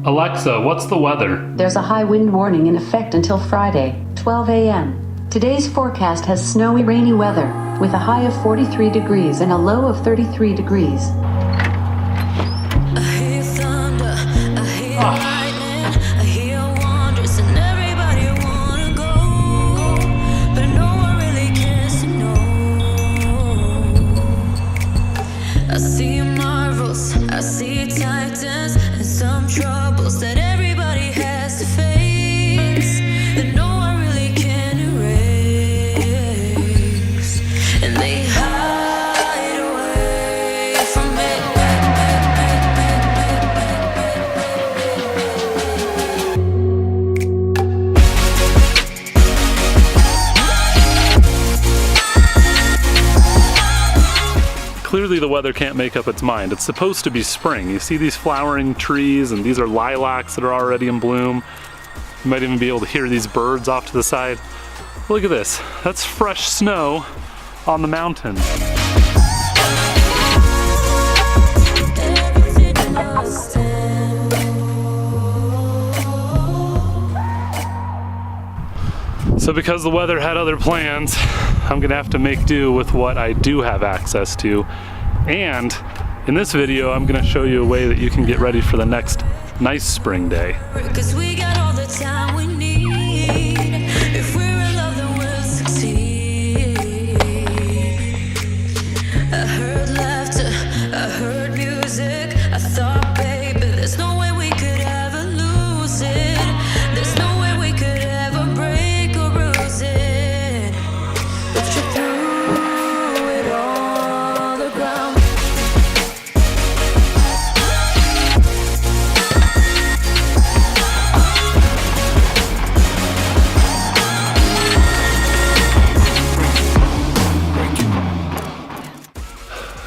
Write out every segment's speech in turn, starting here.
Alexa, what's the weather? There's a high wind warning in effect until Friday, 12 a.m. Today's forecast has snowy, rainy weather, with a high of 43 degrees and a low of 33 degrees. I see marvels, I see titans, and some troubles that everybody has to face, that no one really can erase, and they hide away from it. Clearly the weather can't make up its mind. It's supposed to be spring. You see these flowering trees, and these are lilacs that are already in bloom. You might even be able to hear these birds off to the side. Look at this. That's fresh snow on the mountain. So because the weather had other plans, I'm gonna have to make do with what I do have access to. And in this video, I'm gonna show you a way that you can get ready for the next nice spring day. 'Cause we got all the time we need. If we're in love, then we'll succeed. I heard laughter, I heard music. I thought, baby, there's no way we could ever lose it. There's no way we could ever break or bruise it. But you threw it on the ground.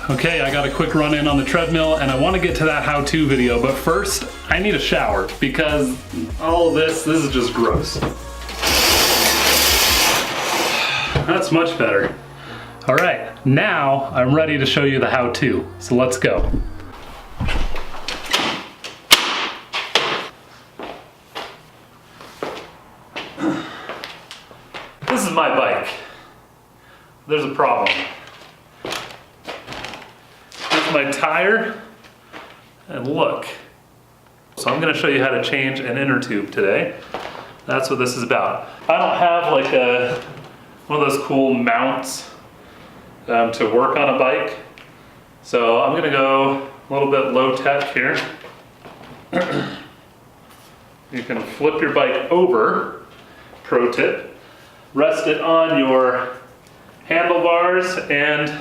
Okay, I got a quick run in on the treadmill and I want to get to that how-to video, but first I need a shower because all of this is just gross. That's much better. All right, now I'm ready to show you the how-to, so let's go. This is my bike. There's a problem. My tire, and look. So I'm going to show you how to change an inner tube today. That's what this is about. I don't have like one of those cool mounts to work on a bike, so I'm going to go a little bit low tech here. You can flip your bike over, pro tip, rest it on your handlebars and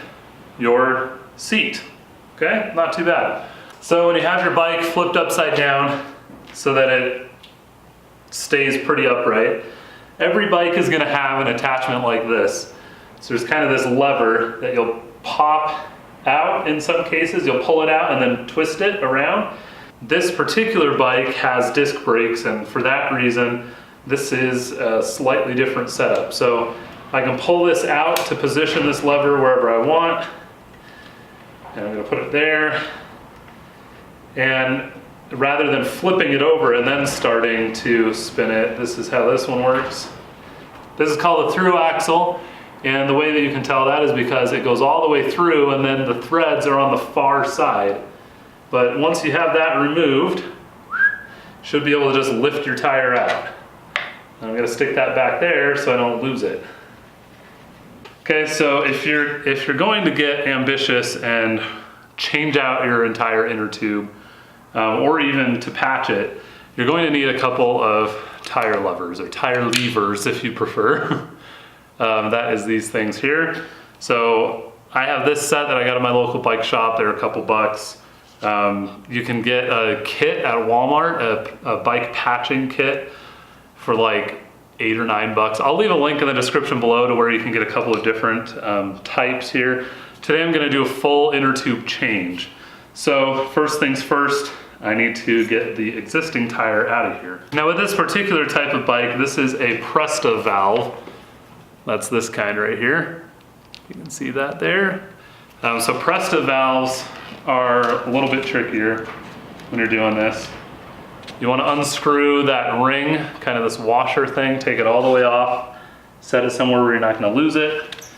your seat. Okay, not too bad. So when you have your bike flipped upside down so that it stays pretty upright, every bike is gonna have an attachment like this. So there's kind of this lever that you'll pop out in some cases, you'll pull it out and then twist it around. This particular bike has disc brakes, and for that reason, this is a slightly different setup. So I can pull this out to position this lever wherever I want. And I'm going to put it there, and rather than flipping it over and then starting to spin it, this is how this one works. This is called a through axle, and the way that you can tell that is because it goes all the way through and then the threads are on the far side. But once you have that removed, you should be able to just lift your tire out. I'm going to stick that back there so I don't lose it. Okay, so if you're going to get ambitious and change out your entire inner tube, or even to patch it, you're going to need a couple of tire levers, or tire levers if you prefer. That is these things here. So I have this set that I got at my local bike shop. They're a couple bucks. You can get a kit at Walmart, a bike patching kit for like $8 or $9. I'll leave a link in the description below to where you can get a couple of different types here. Today I'm gonna do a full inner tube change. So first things first, I need to get the existing tire out of here. Now with this particular type of bike, this is a Presta valve. That's this kind right here. You can see that there. So Presta valves are a little bit trickier when you're doing this. You want to unscrew that ring, kind of this washer thing, take it all the way off, set it somewhere where you're not going to lose it,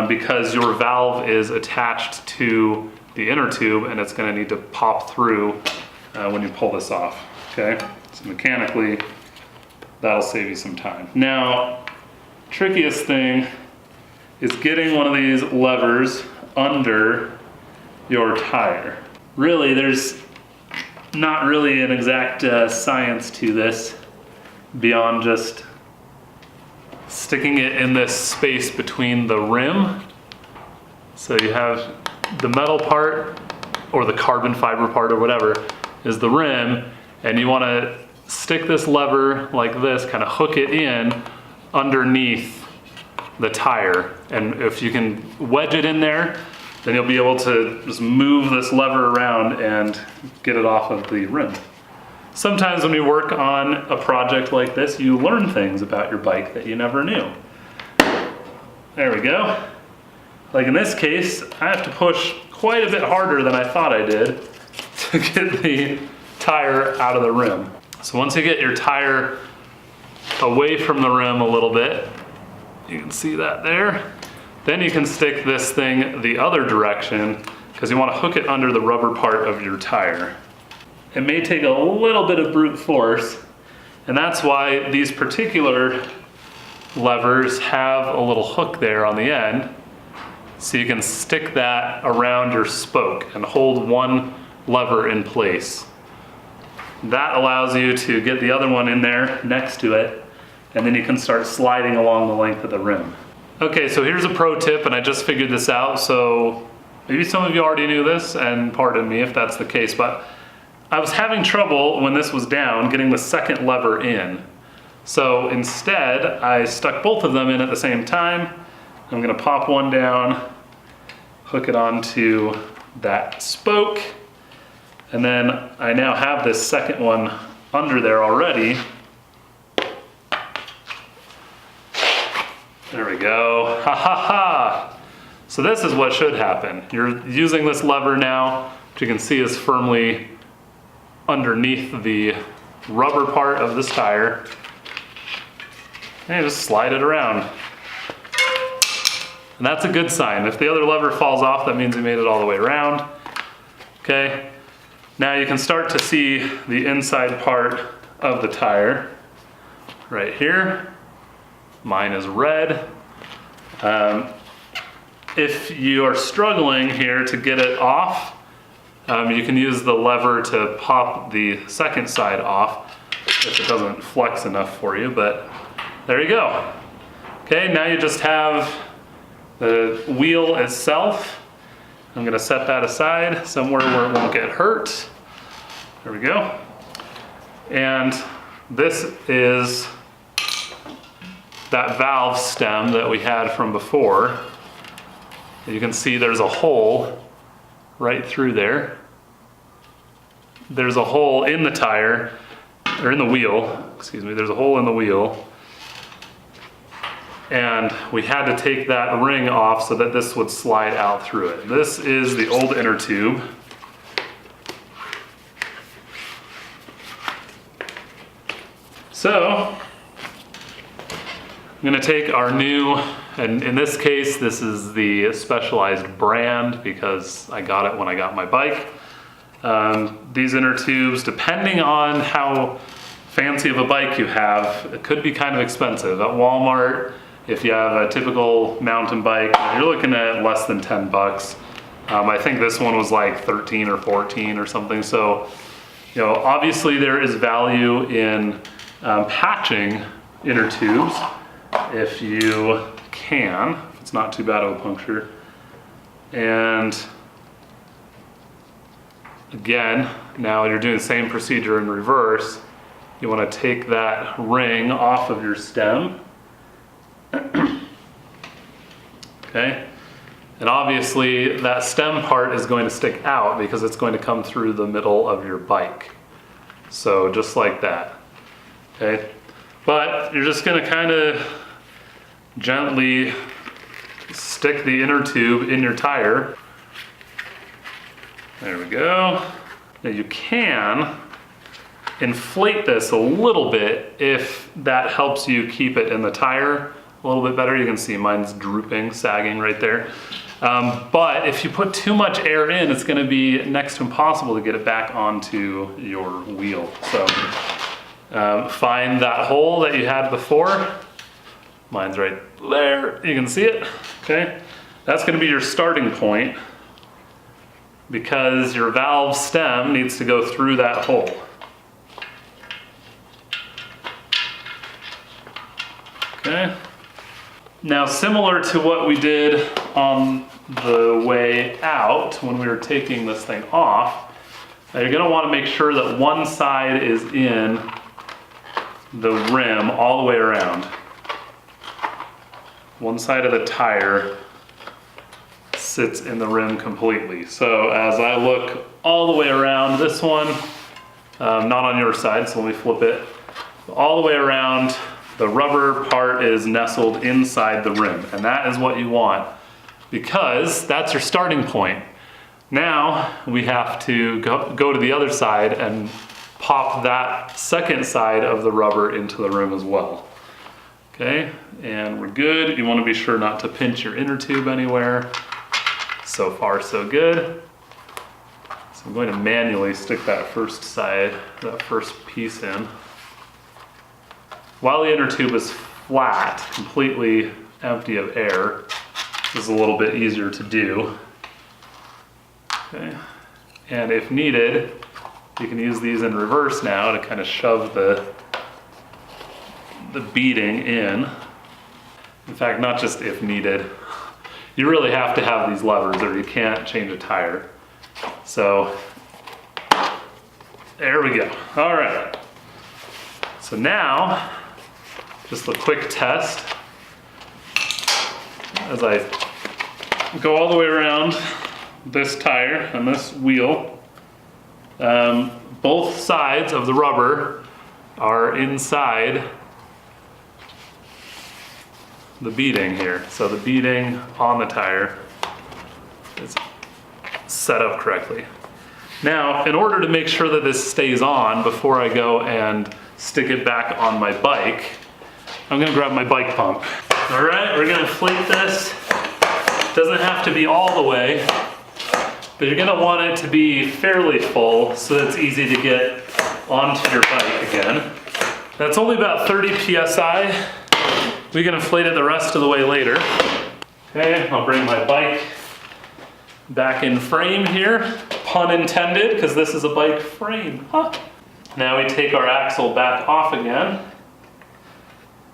because your valve is attached to the inner tube and it's going to need to pop through when you pull this off, okay? So mechanically, that'll save you some time. Now, trickiest thing is getting one of these levers under your tire. Really, there's not really an exact science to this beyond just sticking it in this space between the rim. So you have the metal part or the carbon fiber part or whatever is the rim, and you want to stick this lever like this, kind of hook it in underneath the tire. And if you can wedge it in there, then you'll be able to just move this lever around and get it off of the rim. Sometimes when you work on a project like this, you learn things about your bike that you never knew. There we go. Like in this case, I have to push quite a bit harder than I thought I did to get the tire out of the rim. So once you get your tire away from the rim a little bit, you can see that there, then you can stick this thing the other direction because you want to hook it under the rubber part of your tire. It may take a little bit of brute force, and that's why these particular levers have a little hook there on the end, so you can stick that around your spoke and hold one lever in place. That allows you to get the other one in there next to it, and then you can start sliding along the length of the rim. Okay, so here's a pro tip, and I just figured this out, so maybe some of you already knew this, and pardon me if that's the case, but I was having trouble when this was down getting the second lever in. So instead, I stuck both of them in at the same time. I'm gonna pop one down, hook it onto that spoke, and then I now have this second one under there already. There we go, ha ha ha. So this is what should happen. You're using this lever now, which you can see is firmly underneath the rubber part of this tire. And you just slide it around. And that's a good sign. If the other lever falls off, that means you made it all the way around. Okay, now you can start to see the inside part of the tire right here. Mine is red. If you are struggling here to get it off, you can use the lever to pop the second side off if it doesn't flex enough for you, but there you go. Okay, now you just have the wheel itself. I'm gonna set that aside somewhere where it won't get hurt. There we go. And this is that valve stem that we had from before. You can see there's a hole right through there. There's a hole in the tire, or in the wheel, excuse me, there's a hole in the wheel. And we had to take that ring off so that this would slide out through it. This is the old inner tube. So, I'm gonna take our new, and in this case, this is the Specialized brand because I got it when I got my bike. These inner tubes, depending on how fancy of a bike you have, it could be kind of expensive. At Walmart, if you have a typical mountain bike, you're looking at less than 10 bucks. I think this one was like 13 or 14 or something. So, you know, obviously there is value in patching inner tubes if you can, if it's not too bad of a puncture. And again, now you're doing the same procedure in reverse. You want to take that ring off of your stem. Okay, and obviously that stem part is going to stick out because it's going to come through the middle of your bike. So just like that. Okay, but you're just going to kind of gently stick the inner tube in your tire. There we go. Now you can inflate this a little bit if that helps you keep it in the tire a little bit better. You can see mine's drooping, sagging right there. But if you put too much air in, it's gonna be next to impossible to get it back onto your wheel. So find that hole that you had before. Mine's right there, you can see it, okay? That's gonna be your starting point because your valve stem needs to go through that hole. Okay. Now, similar to what we did on the way out when we were taking this thing off, you're gonna wanna make sure that one side is in the rim all the way around. One side of the tire sits in the rim completely. So as I look all the way around this one, not on your side, so let me flip it, all the way around, the rubber part is nestled inside the rim, and that is what you want because that's your starting point. Now we have to go to the other side and pop that second side of the rubber into the rim as well. Okay, and we're good. You want to be sure not to pinch your inner tube anywhere. So far, so good. So I'm going to manually stick that first side, that first piece in. While the inner tube is flat, completely empty of air, this is a little bit easier to do. Okay. And if needed, you can use these in reverse now to kind of shove the beading in. In fact, not just if needed. You really have to have these levers or you can't change a tire. So, there we go. All right. So now, just a quick test as I go all the way around this tire and this wheel. Both sides of the rubber are inside the beading here. So the beading on the tire is set up correctly. Now, in order to make sure that this stays on before I go and stick it back on my bike, I'm gonna grab my bike pump. All right, we're gonna inflate this. Doesn't have to be all the way, but you're gonna want it to be fairly full so that it's easy to get onto your bike again. That's only about 30 PSI. We can inflate it the rest of the way later. Okay, I'll bring my bike back in frame here. Pun intended, because this is a bike frame. Huh. Now we take our axle back off again.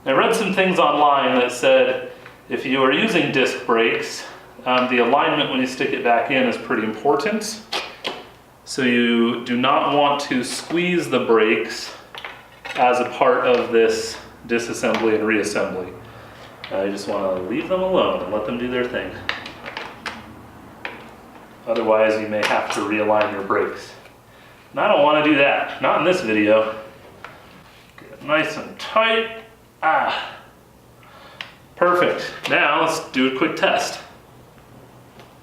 I read some things online that said if you are using disc brakes, the alignment when you stick it back in is pretty important. So you do not want to squeeze the brakes as a part of this disassembly and reassembly. You just want to leave them alone and let them do their thing. Otherwise, you may have to realign your brakes. And I don't want to do that, not in this video. Get it nice and tight. Perfect. Now let's do a quick test.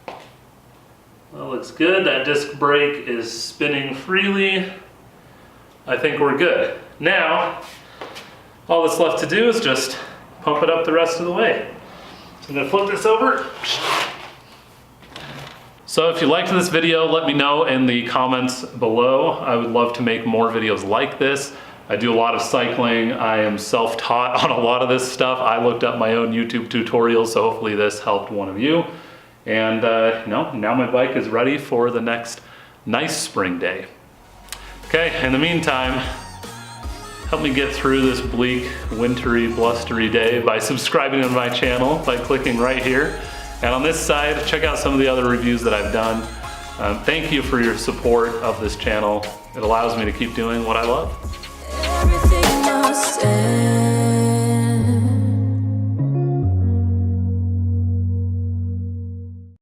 That looks good. That disc brake is spinning freely. I think we're good. Now, all that's left to do is just pump it up the rest of the way. So I'm gonna flip this over. So if you liked this video, let me know in the comments below. I would love to make more videos like this. I do a lot of cycling. I am self-taught on a lot of this stuff. I looked up my own YouTube tutorials, so hopefully this helped one of you. And now my bike is ready for the next nice spring day. Okay, in the meantime, help me get through this bleak, wintry, blustery day by subscribing to my channel by clicking right here. And on this side, check out some of the other reviews that I've done. Thank you for your support of this channel. It allows me to keep doing what I love. Everything must end.